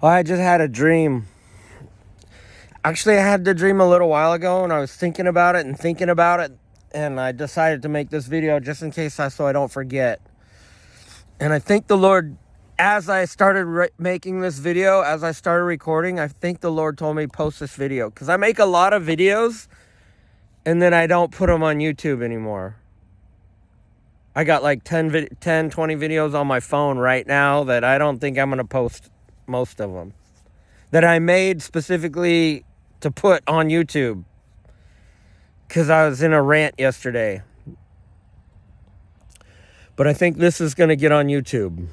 Well, I just had a dream. Actually, I had the dream a little while ago, and I was thinking about it, and I decided to make this video just in case so I don't forget. And I think the Lord, as I started making this video, as I started recording, I think the Lord told me post this video. Because I make a lot of videos, and then I don't put them on YouTube anymore. I got like 10, 20 videos on my phone right now that I don't think I'm going to post most of them. That I made specifically to put on YouTube. Because I was in a rant yesterday. But I think this is going to get on YouTube.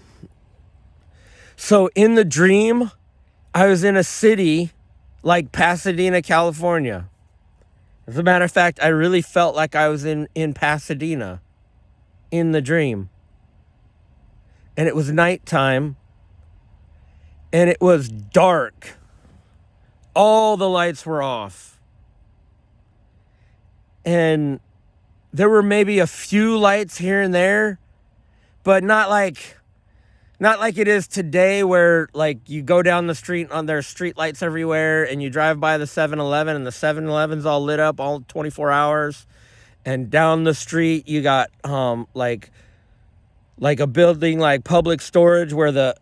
So in the dream, I was in a city like Pasadena, California. As a matter of fact, I really felt like I was in Pasadena in the dream. And it was nighttime. And it was dark. All the lights were off. And there were maybe a few lights here and there, but not like it is today where like you go down the street and there's street lights everywhere and you drive by the 7-Eleven and the 7-Eleven's all lit up all 24 hours. And down the street you got like a building like Public Storage where the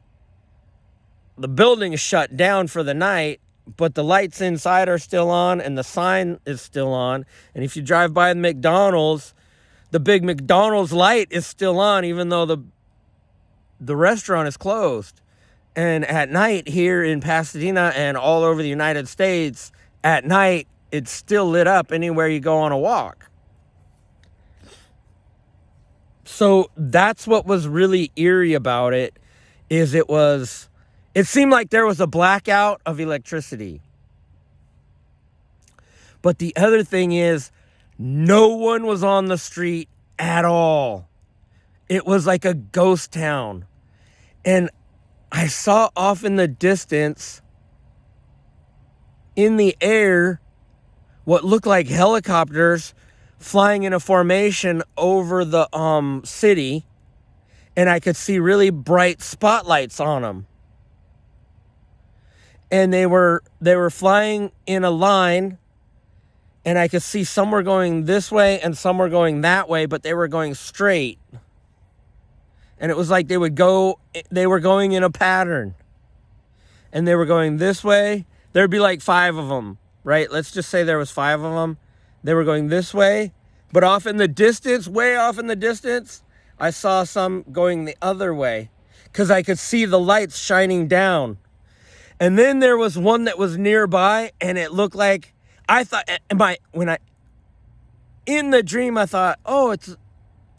building is shut down for the night, but the lights inside are still on and the sign is still on. And if you drive by the McDonald's, the big McDonald's light is still on even though the restaurant is closed. And at night here in Pasadena and all over the United States, at night, it's still lit up anywhere you go on a walk. So that's what was really eerie about it, is it seemed like there was a blackout of electricity. But the other thing is, no one was on the street at all. It was like a ghost town. And I saw off in the distance, in the air, what looked like helicopters flying in a formation over the city. And I could see really bright spotlights on them. And they were flying in a line, and I could see some were going this way and some were going that way, but they were going straight. And it was like they were going in a pattern. And they were going this way. There'd be like 5 of them, right? Let's just say there was 5 of them. They were going this way, but off in the distance, way off in the distance, I saw some going the other way because I could see the lights shining down. And then there was one that was nearby, and it looked like, I thought, in the dream, I thought,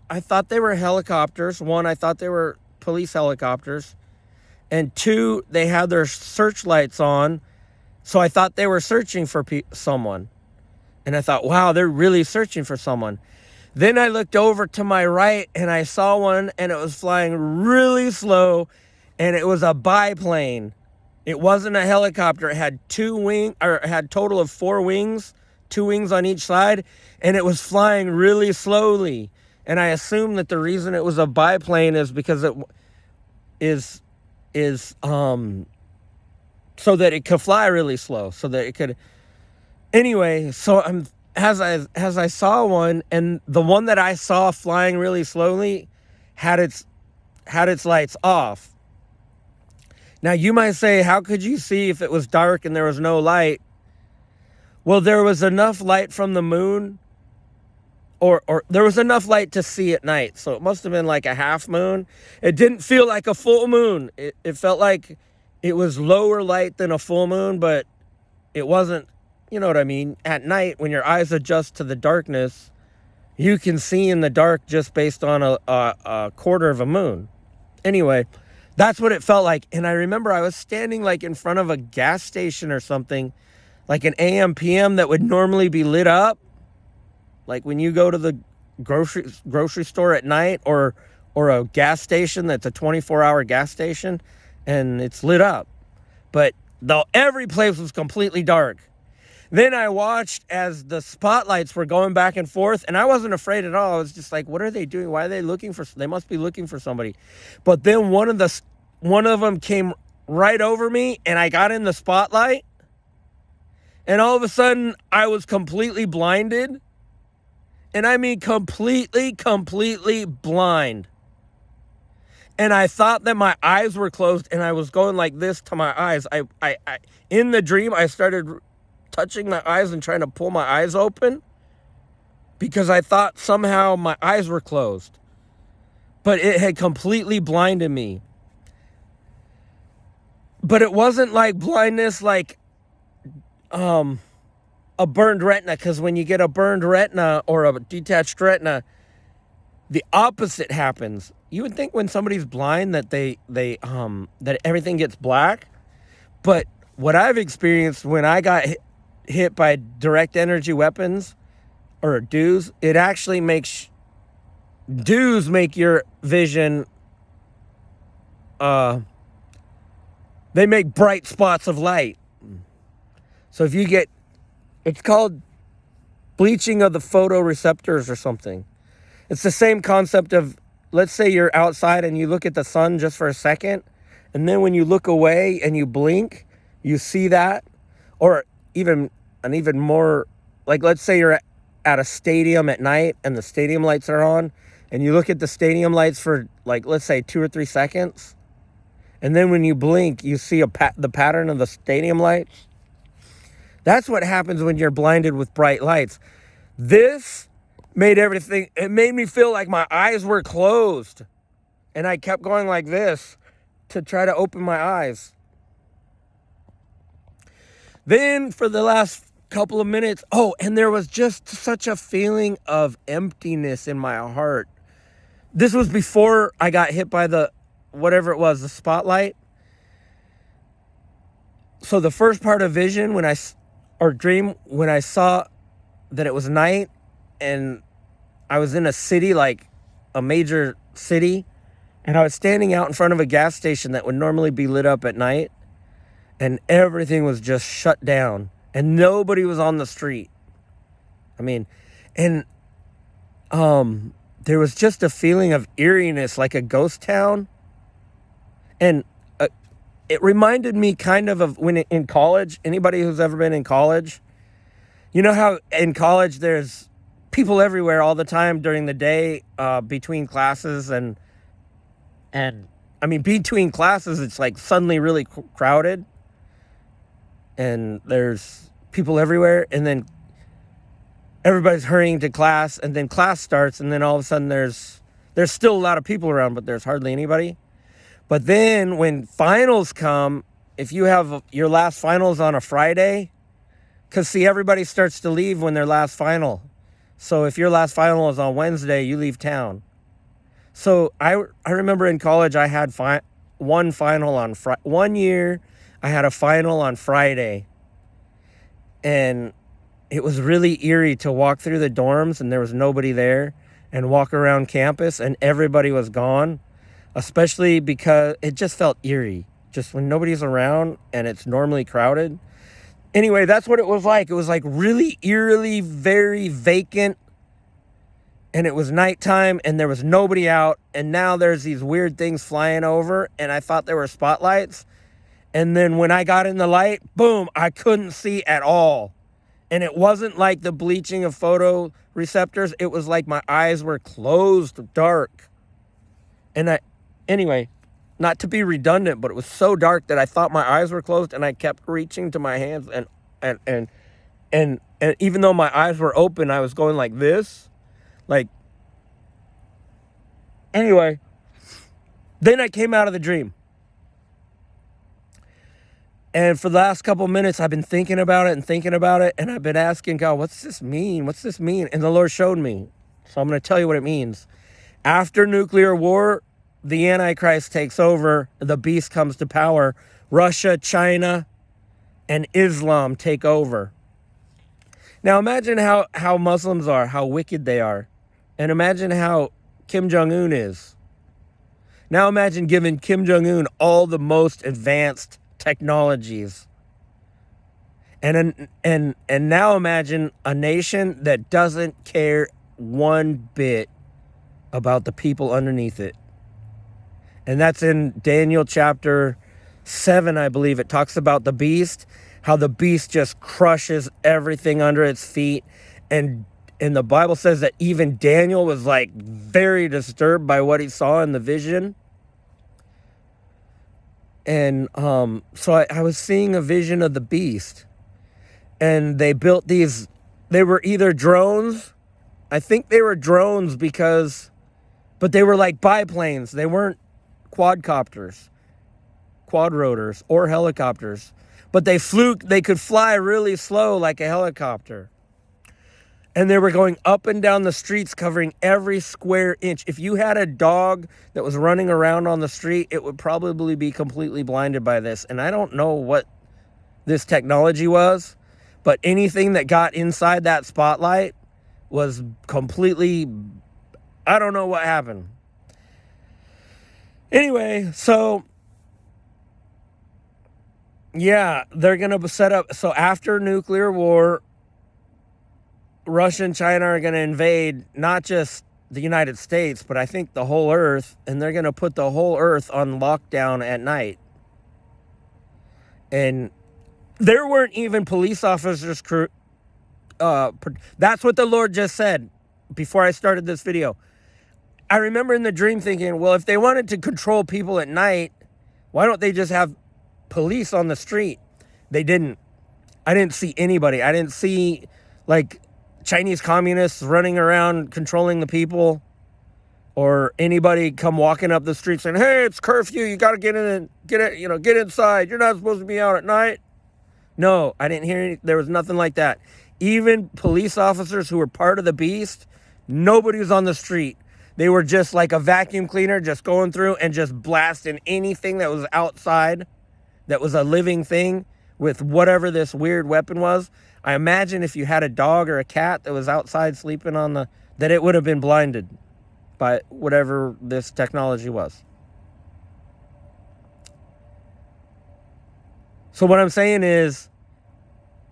I thought they were helicopters. 1, I thought they were police helicopters. And 2, they had their searchlights on. So I thought they were searching for someone. And I thought, wow, they're really searching for someone. Then I looked over to my right, and I saw one, and it was flying really slow, and it was a biplane. It wasn't a helicopter. It had had total of 4 wings, 2 wings on each side, and it was flying really slowly. And I assumed that the reason it was a biplane is because it is so that it could fly really slow, so that it could. Anyway, so as I saw one, and the one that I saw flying really slowly had its lights off. Now, you might say, how could you see if it was dark and there was no light? Well, there was enough light from the moon, or there was enough light to see at night. So it must have been like a half moon. It didn't feel like a full moon. It felt like it was lower light than a full moon, but it wasn't, you know what I mean? At night, when your eyes adjust to the darkness, you can see in the dark just based on a quarter of a moon. Anyway, that's what it felt like. And I remember I was standing like in front of a gas station or something, like an AM PM that would normally be lit up. Like when you go to the grocery store at night, or a gas station that's a 24-hour gas station and it's lit up. But every place was completely dark. Then I watched as the spotlights were going back and forth, and I wasn't afraid at all. I was just like, what are they doing? Why are they looking for? They must be looking for somebody. But then one of them came right over me, and I got in the spotlight, and all of a sudden I was completely blinded. And I mean completely blind. And I thought that my eyes were closed, and I was going like this to my eyes. I in the dream, I started touching my eyes and trying to pull my eyes open because I thought somehow my eyes were closed. But it had completely blinded me. But it wasn't like blindness like a burned retina, because when you get a burned retina or a detached retina, the opposite happens. You would think when somebody's blind that that everything gets black, but what I've experienced when I got hit by direct energy weapons or DEWs, it actually makes DEWs make your vision. They make bright spots of light. So if you get, it's called bleaching of the photoreceptors or something. It's the same concept of, let's say you're outside and you look at the sun just for a second, and then when you look away and you blink, you see that. Or even more, like let's say you're at a stadium at night and the stadium lights are on, and you look at the stadium lights for like, let's say 2 or 3 seconds, and then when you blink, you see the pattern of the stadium lights. That's what happens when you're blinded with bright lights. This made everything, it made me feel like my eyes were closed. And I kept going like this to try to open my eyes. Then for the last couple of minutes, and there was just such a feeling of emptiness in my heart. This was before I got hit by the, whatever it was, the spotlight. So the first part of vision, when I saw that it was night and I was in a city, like a major city, and I was standing out in front of a gas station that would normally be lit up at night, and everything was just shut down and nobody was on the street. I mean, and there was just a feeling of eeriness, like a ghost town. And it reminded me kind of when in college, anybody who's ever been in college, you know how in college there's people everywhere all the time during the day, between classes, and I mean, between classes, it's like suddenly really crowded and there's people everywhere, and then everybody's hurrying to class, and then class starts, and then all of a sudden there's still a lot of people around, but there's hardly anybody. But then when finals come, if you have your last finals on a Friday, because see, everybody starts to leave when their last final. So if your last final is on Wednesday, you leave town. So I remember in college I had one final on Friday. 1 year I had a final on Friday. And it was really eerie to walk through the dorms and there was nobody there, and walk around campus and everybody was gone. Especially because it just felt eerie. Just when nobody's around and it's normally crowded. Anyway, that's what it was like. It was like really eerily, very vacant. And it was nighttime and there was nobody out. And now there's these weird things flying over. And I thought there were spotlights. And then when I got in the light, boom, I couldn't see at all. And it wasn't like the bleaching of photoreceptors. It was like my eyes were closed, dark. And anyway, not to be redundant, but it was so dark that I thought my eyes were closed, and I kept reaching to my hands, and even though my eyes were open, I was going like this. Like, anyway, then I came out of the dream. And for the last couple minutes, I've been thinking about it, and I've been asking God, what's this mean? What's this mean? And the Lord showed me. So I'm going to tell you what it means. After nuclear war, the Antichrist takes over, the beast comes to power. Russia, China, and Islam take over. Now imagine how Muslims are, how wicked they are. And imagine how Kim Jong-un is. Now imagine giving Kim Jong-un all the most advanced technologies. And now imagine a nation that doesn't care one bit about the people underneath it. And that's in Daniel chapter 7, I believe, it talks about the beast, how the beast just crushes everything under its feet. And the Bible says that even Daniel was like very disturbed by what he saw in the vision. And so I was seeing a vision of the beast. And they built these, they were either drones. I think they were drones but they were like biplanes. They weren't quadrotors or helicopters. But they could fly really slow like a helicopter. And they were going up and down the streets, covering every square inch. If you had a dog that was running around on the street, it would probably be completely blinded by this. And I don't know what this technology was, but anything that got inside that spotlight was completely, I don't know what happened. Anyway, so yeah, they're going to set up. So after nuclear war, Russia and China are going to invade not just the United States, but I think the whole earth, and they're going to put the whole earth on lockdown at night. And there weren't even police officers. That's what the Lord just said before I started this video. I remember in the dream thinking, well, if they wanted to control people at night, why don't they just have police on the street? They didn't. I didn't see anybody. I didn't see like Chinese communists running around controlling the people, or anybody come walking up the street saying, hey, it's curfew, you got to get in and get inside, you're not supposed to be out at night. No, I didn't hear any. There was nothing like that. Even police officers who were part of the beast, nobody was on the street. They were just like a vacuum cleaner, just going through and just blasting anything that was outside that was a living thing with whatever this weird weapon was. I imagine if you had a dog or a cat that was outside sleeping that it would have been blinded by whatever this technology was. So what I'm saying is,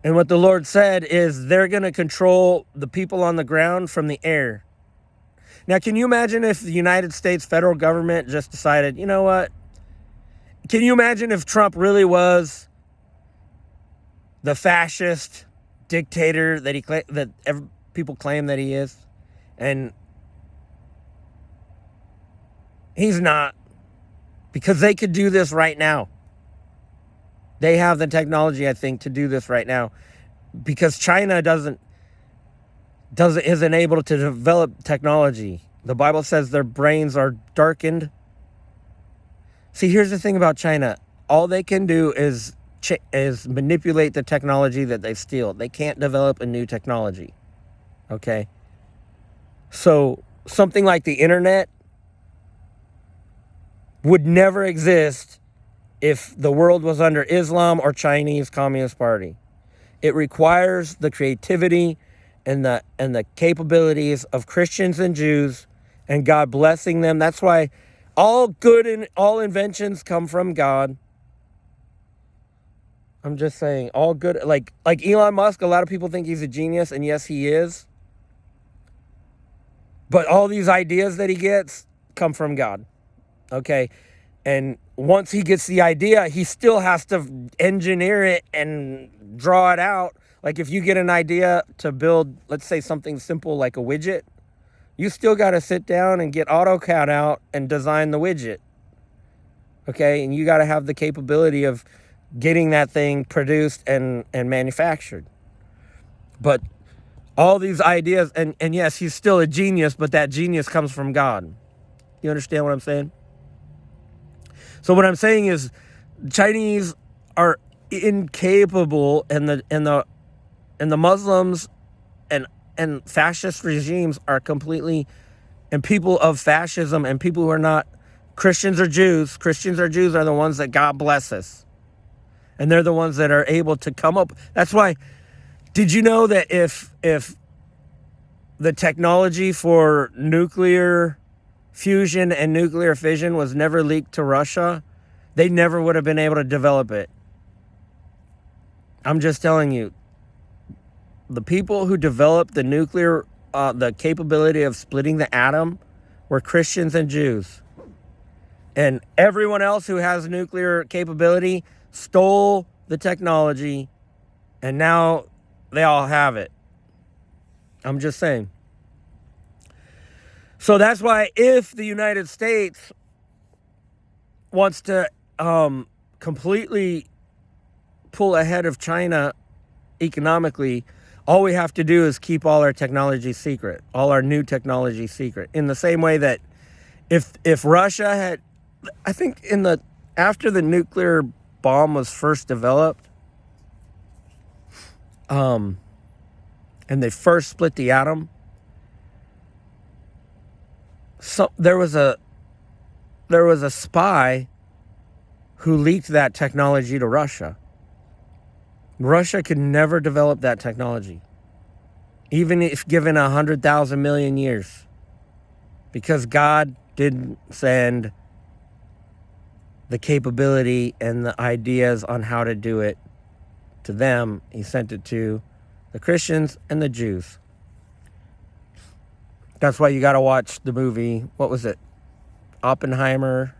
and what the Lord said is, they're going to control the people on the ground from the air. Now, can you imagine if the United States federal government just decided, you know what? Can you imagine if Trump really was the fascist dictator that people claim that he is? And he's not, because they could do this right now. They have the technology, I think, to do this right now, because China isn't able to develop technology. The Bible says their brains are darkened. See, here's the thing about China. All they can do is manipulate the technology that they steal. They can't develop a new technology. Okay? So something like the internet would never exist if the world was under Islam or Chinese Communist Party. It requires the creativity and the capabilities of Christians and Jews, and God blessing them. That's why all good and all inventions come from God. I'm just saying, all good, like Elon Musk, a lot of people think he's a genius, and yes, he is. But all these ideas that he gets come from God. Okay? And once he gets the idea, he still has to engineer it and draw it out. Like if you get an idea to build, let's say something simple like a widget, you still got to sit down and get AutoCAD out and design the widget. Okay? And you got to have the capability of getting that thing produced and manufactured. But all these ideas, and yes, he's still a genius, but that genius comes from God. You understand what I'm saying? So what I'm saying is, Chinese are incapable, and the Muslims and fascist regimes are completely, and people of fascism and people who are not Christians or Jews are the ones that God blesses. And they're the ones that are able to come up. That's why, did you know that if the technology for nuclear fusion and nuclear fission was never leaked to Russia, they never would have been able to develop it? I'm just telling you, the people who developed the nuclear, the capability of splitting the atom, were Christians and Jews. And everyone else who has nuclear capability stole the technology, and now they all have it. I'm just saying. So that's why if the United States wants to completely pull ahead of China economically, all we have to do is keep all our technology secret, all our new technology secret. In the same way that if Russia had, I think after the nuclear bomb was first developed, and they first split the atom, so there was a spy who leaked that technology to Russia. Russia could never develop that technology, even if given 100,000 million years, because God didn't send the capability and the ideas on how to do it to them. He sent it to the Christians and the Jews. That's why you got to watch the movie. What was it? Oppenheimer.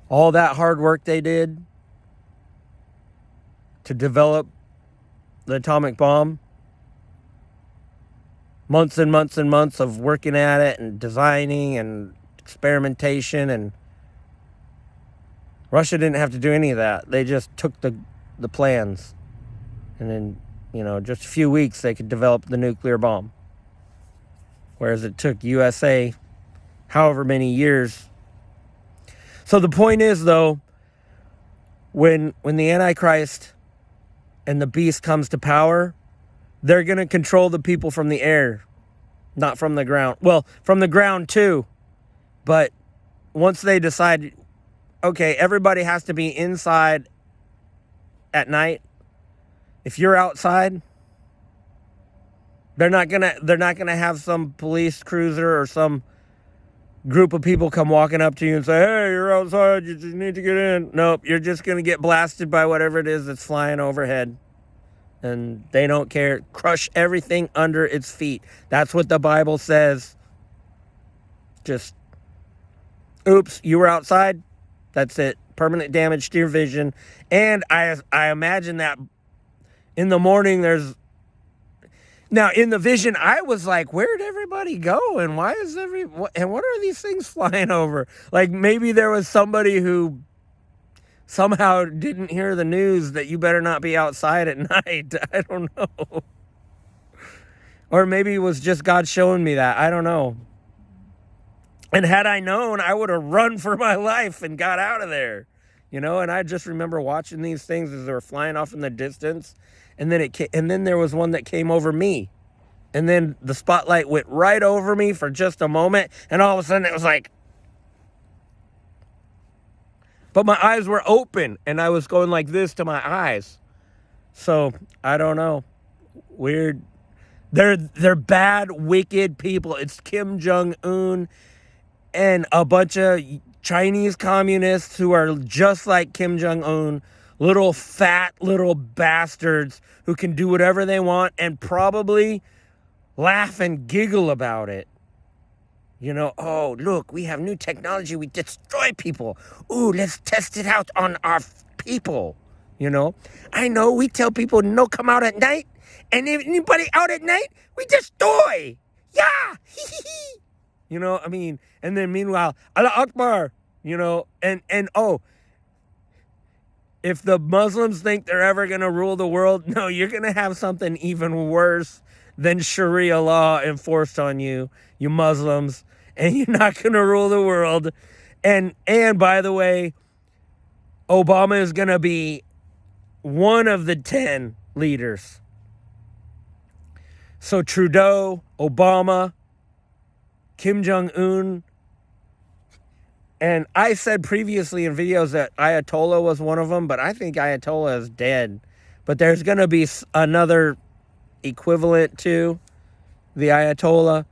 All that hard work they did to develop the atomic bomb. Months and months and months of working at it and designing and experimentation, and Russia didn't have to do any of that. They just took the plans, and in just a few weeks they could develop the nuclear bomb. Whereas it took USA however many years. So the point is, though, when the Antichrist and the beast comes to power, they're going to control the people from the air, not from the ground. Well, from the ground too. But once they decide, okay, everybody has to be inside at night. If you're outside, they're not gonna have some police cruiser or some group of people come walking up to you and say, hey, you're outside, you just need to get in. Nope, you're just gonna get blasted by whatever it is that's flying overhead. And they don't care. Crush everything under its feet. That's what the Bible says. Just, oops, you were outside. That's it. Permanent damage to your vision. And I imagine that in the morning now in the vision, I was like, where'd everybody go? And why is what are these things flying over? Like maybe there was somebody who somehow didn't hear the news that you better not be outside at night. I don't know. Or maybe it was just God showing me that. I don't know. And had I known, I would have run for my life and got out of there. And I just remember watching these things as they were flying off in the distance. And then there was one that came over me. And then the spotlight went right over me for just a moment. And all of a sudden it was like, but my eyes were open, and I was going like this to my eyes. So, I don't know. Weird. They're bad, wicked people. It's Kim Jong-un and a bunch of Chinese communists who are just like Kim Jong-un. Little fat little bastards who can do whatever they want and probably laugh and giggle about it. Oh, look, we have new technology. We destroy people. Ooh, let's test it out on our people. I know we tell people no come out at night. And if anybody out at night, we destroy. Yeah. And then meanwhile, Allah Akbar, if the Muslims think they're ever going to rule the world, no, you're going to have something even worse than Sharia law enforced on you, you Muslims. And you're not going to rule the world. And by the way, Obama is going to be one of the 10 leaders. So Trudeau, Obama, Kim Jong-un. And I said previously in videos that Ayatollah was one of them, but I think Ayatollah is dead. But there's going to be another equivalent to the Ayatollah.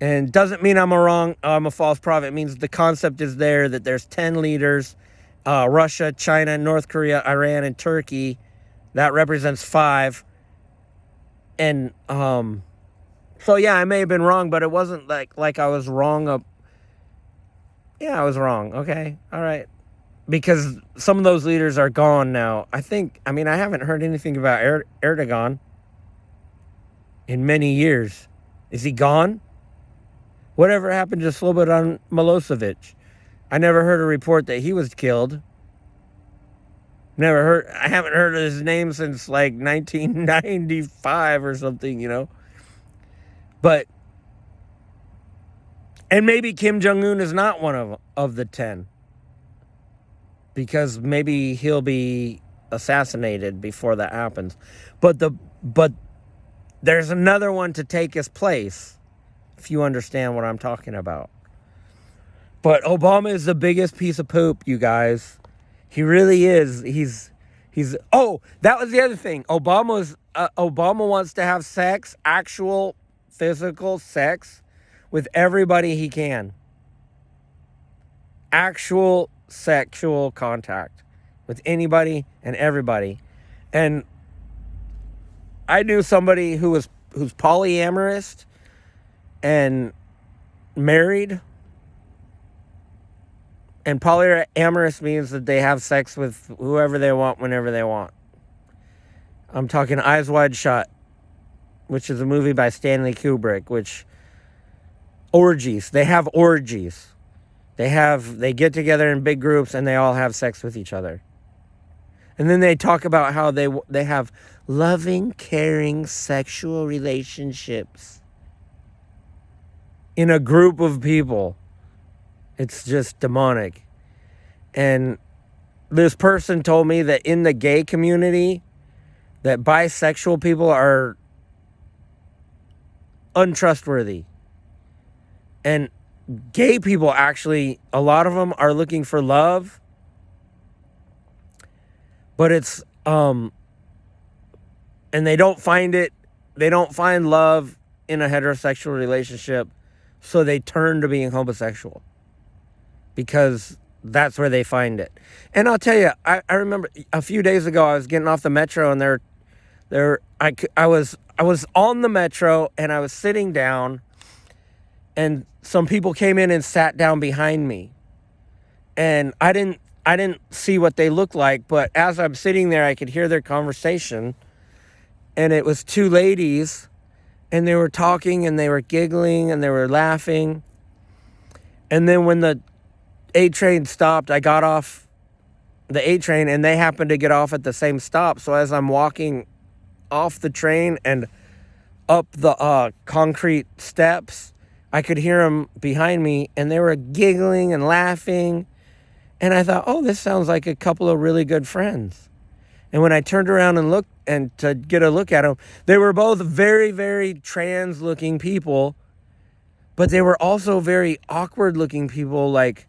And doesn't mean I'm a false prophet. It means the concept is there that there's 10 leaders, Russia, China, North Korea, Iran, and Turkey. That represents 5. And so yeah, I may have been wrong, but it wasn't like I was wrong Yeah, I was wrong. Okay. All right. Because some of those leaders are gone now. I haven't heard anything about Erdogan in many years. Is he gone? Whatever happened to Slobodan Milosevic? I never heard a report that he was killed. I haven't heard of his name since like 1995 or something. But, and maybe Kim Jong-un is not one of the 10. Because maybe he'll be assassinated before that happens. But there's another one to take his place, if you understand what I'm talking about. But Obama is the biggest piece of poop, you guys. He really is. Oh, that was the other thing. Obama wants to have sex, actual physical sex, with everybody he can. Actual sexual contact with anybody and everybody. And I knew somebody who's polyamorous and married. And polyamorous means that they have sex with whoever they want, whenever they want. I'm talking Eyes Wide Shut, which is a movie by Stanley Kubrick, orgies. They have orgies. They get together in big groups and they all have sex with each other. And then they talk about how they have loving, caring, sexual relationships in a group of people. It's just demonic. And this person told me that in the gay community, that bisexual people are untrustworthy. And gay people, actually, a lot of them are looking for love. But it's, and they don't find love in a heterosexual relationship. So they turn to being homosexual. Because that's where they find it. And I'll tell you, I remember a few days ago, I was getting off the metro and I was on the metro and I was sitting down and some people came in and sat down behind me. And I didn't see what they looked like, but as I'm sitting there, I could hear their conversation. And it was two ladies and they were talking and they were giggling and they were laughing. And then when the A train stopped, I got off the A train and they happened to get off at the same stop. So as I'm walking off the train and up the concrete steps, I could hear them behind me and they were giggling and laughing. And I thought, oh, this sounds like a couple of really good friends. And when I turned around and looked and to get a look at them, they were both very, very trans looking people, but they were also very awkward looking people. Like,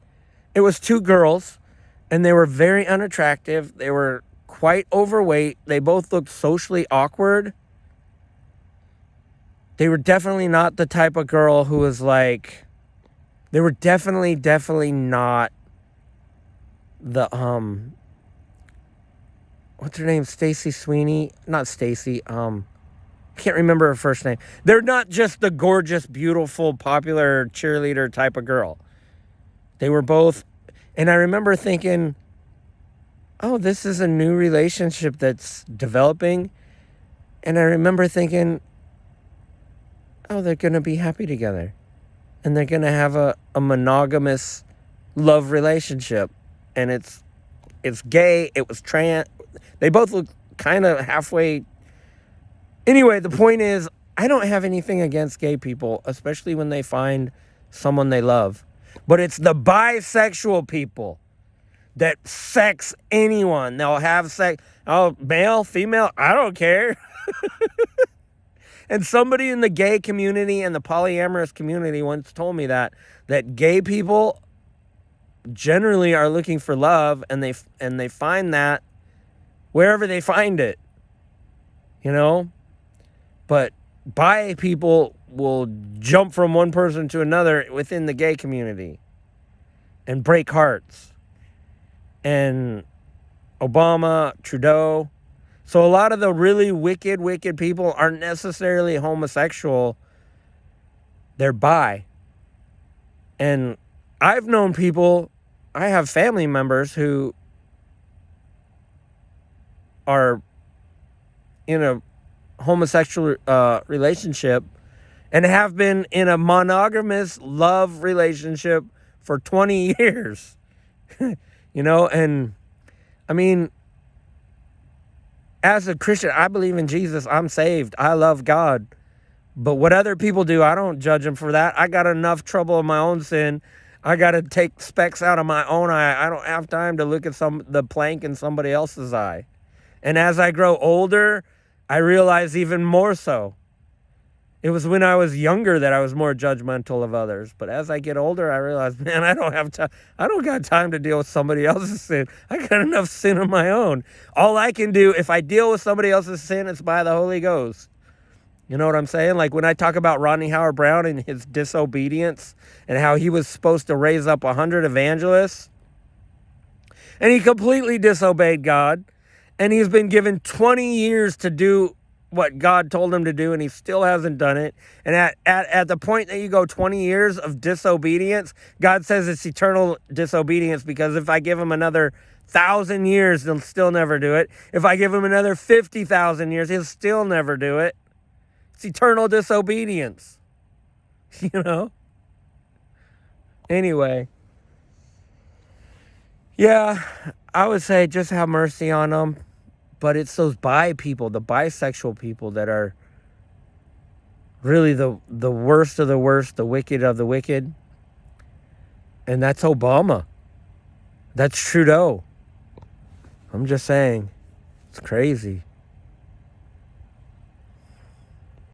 it was two girls and they were very unattractive. They were quite overweight. They both looked socially awkward. They were definitely not the type of girl who was like, they were definitely not the, what's her name? Stacy Sweeney? Not Stacy. I can't remember her first name. They're not just the gorgeous, beautiful, popular cheerleader type of girl. They were both, and I remember thinking, oh, this is a new relationship that's developing. And I remember thinking, oh, they're going to be happy together. And they're going to have a monogamous love relationship. And it's gay, it was trans. They both look kind of halfway. Anyway, the point is, I don't have anything against gay people, especially when they find someone they love. But it's the bisexual people that sex anyone. They'll have sex. Oh, male, female, I don't care. And somebody in the gay community and the polyamorous community once told me that gay people generally are looking for love, and they find that wherever they find it, but bi people will jump from one person to another within the gay community and break hearts. And Obama, Trudeau. So a lot of the really wicked people aren't necessarily homosexual. They're bi. And I've known people, I have family members who are in a homosexual relationship and have been in a monogamous love relationship for 20 years. And I mean, as a Christian, I believe in Jesus. I'm saved. I love God. But what other people do, I don't judge them for that. I got enough trouble in my own sin. I got to take specks out of my own eye. I don't have time to look at the plank in somebody else's eye. And as I grow older, I realize even more so. It was when I was younger that I was more judgmental of others. But as I get older, I realize, man, I don't have time. I don't got time to deal with somebody else's sin. I got enough sin of my own. All I can do, if I deal with somebody else's sin, it's by the Holy Ghost. You know what I'm saying? Like when I talk about Rodney Howard-Browne and his disobedience and how he was supposed to raise up 100 evangelists, and he completely disobeyed God, and he's been given 20 years to do what God told him to do, and he still hasn't done it. And at the point that you go 20 years of disobedience, God says it's eternal disobedience, because if I give him another 1,000 years, he'll still never do it. If I give him another 50,000 years, he'll still never do it. It's eternal disobedience. Anyway. Yeah, I would say just have mercy on them. But it's those bi people, the bisexual people, that are really the worst of the worst, the wicked of the wicked. And that's Obama. That's Trudeau. I'm just saying. It's crazy.